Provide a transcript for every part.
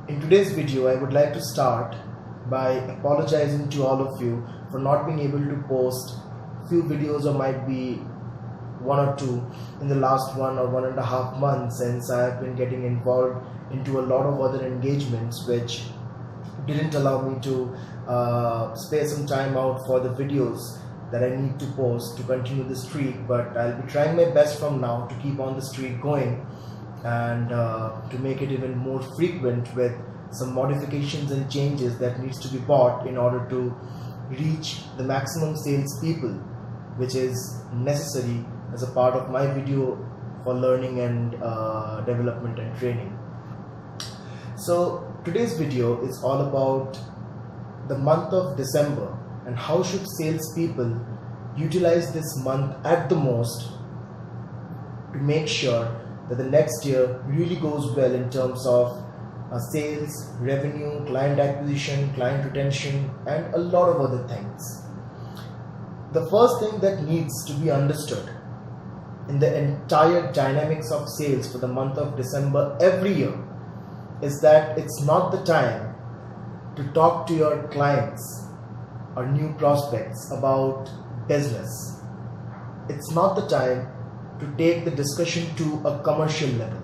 In today's video, I would like to start by apologizing to all of you for not being able to post few videos, or might be one or two, in the last 1 or 1.5 months, since I have been getting involved into a lot of other engagements which didn't allow me to spare some time out for the videos that I need to post to continue the streak. But I'll be trying my best from now to keep on the streak going and to make it even more frequent, with some modifications and changes that needs to be bought in order to reach the maximum sales people, which is necessary as a part of my video for learning and development and training. So today's video is all about the month of December and how should salespeople utilize this month at the most to make sure that the next year really goes well in terms of sales, revenue, client acquisition, client retention, and a lot of other things. The first thing that needs to be understood in the entire dynamics of sales for the month of December every year is that it's not the time to talk to your clients or new prospects about business. It's not the time to take the discussion to a commercial level.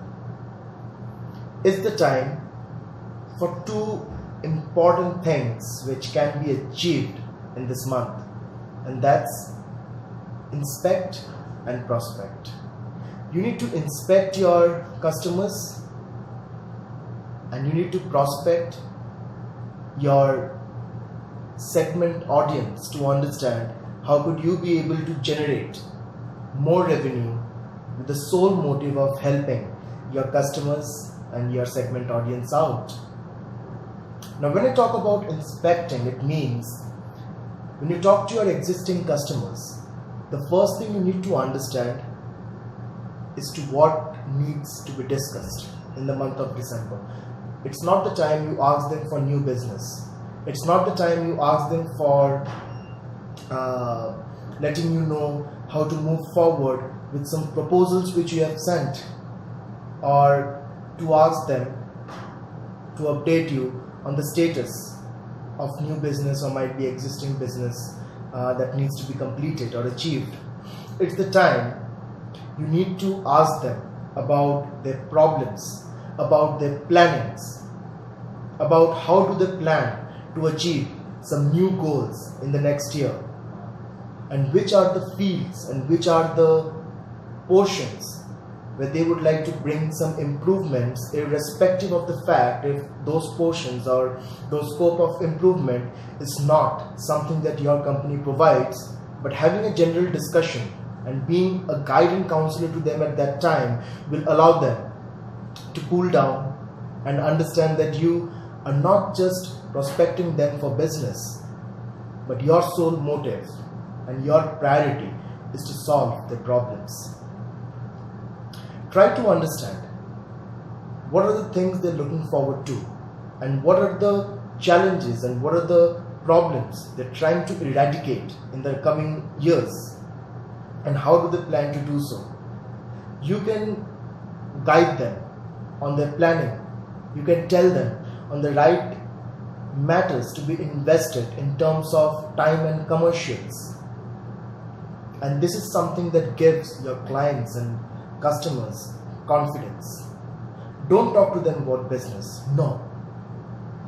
It's the time for two important things which can be achieved in this month, and that's inspect and prospect. You need to inspect your customers and you need to prospect your segment audience to understand how could you be able to generate more revenue with the sole motive of helping your customers and your segment audience out. Now, when I talk about inspecting, it means when you talk to your existing customers, the first thing you need to understand is to what needs to be discussed in the month of December. It's not the time you ask them for new business. It's not the time you ask them for letting you know how to move forward with some proposals which you have sent, or to ask them to update you on the status of new business or might be existing business that needs to be completed or achieved. It's the time you need to ask them about their problems, about their plannings, about how do they plan to achieve some new goals in the next year, and which are the fields and which are the portions where they would like to bring some improvements, irrespective of the fact if those portions or those scope of improvement is not something that your company provides. But having a general discussion and being a guiding counselor to them at that time will allow them to cool down and understand that you are not just prospecting them for business, but your sole motive and your priority is to solve their problems. Try to understand what are the things they're looking forward to, and what are the challenges and what are the problems they're trying to eradicate in the coming years, and how do they plan to do so. You can guide them on their planning. You can tell them on the right matters to be invested in terms of time and commercials. And this is something that gives your clients and customers confidence. Don't talk to them about business. No.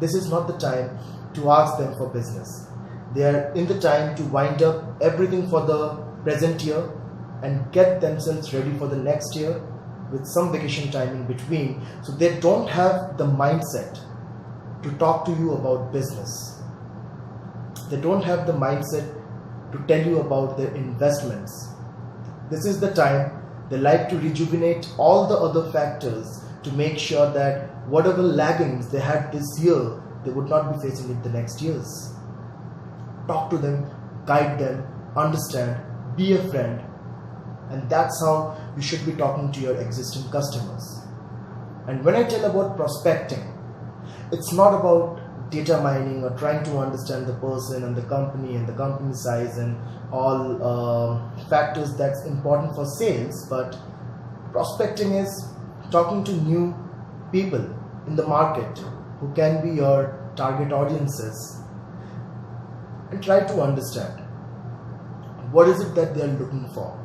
This is not the time to ask them for business. They are in the time to wind up everything for the present year and get themselves ready for the next year with some vacation time in between, so they don't have the mindset to talk to you about business. They don't have the mindset to tell you about their investments. This is the time they like to rejuvenate all the other factors to make sure that whatever laggings they had this year, they would not be facing it the next years. Talk to them, guide them, understand, be a friend, and that's how you should be talking to your existing customers. And when I tell about prospecting, it's not about data mining or trying to understand the person and the company size and all factors that's important for sales, but prospecting is talking to new people in the market who can be your target audiences and try to understand what is it that they are looking for.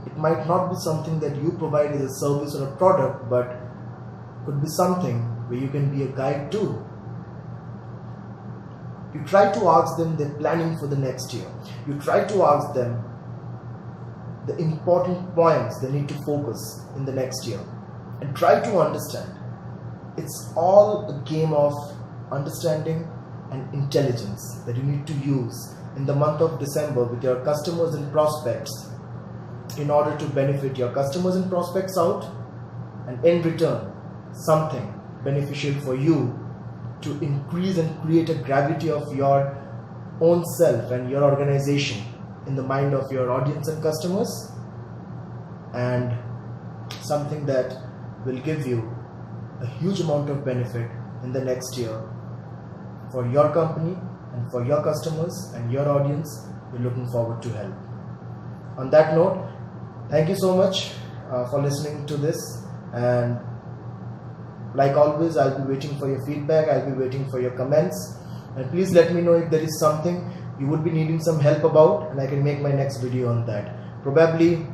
It might not be something that you provide as a service or a product, but could be something where you can be a guide too. You try to ask them their planning for the next year. You try to ask them the important points they need to focus in the next year and try to understand. It's all a game of understanding and intelligence that you need to use in the month of December with your customers and prospects in order to benefit your customers and prospects out, and in return something beneficial for you to increase and create a gravity of your own self and your organization in the mind of your audience and customers, and something that will give you a huge amount of benefit in the next year for your company and for your customers and your audience you're looking forward to help. On that note, thank you so much for listening to this, and like always, I'll be waiting for your feedback, I'll be waiting for your comments, and please let me know if there is something you would be needing some help about, and I can make my next video on that. Probably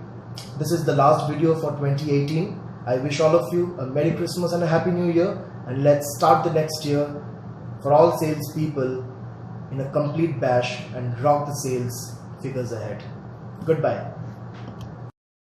this is the last video for 2018. I wish all of you a Merry Christmas and a Happy New Year, and let's start the next year for all sales people in a complete bash and rock the sales figures ahead. Goodbye.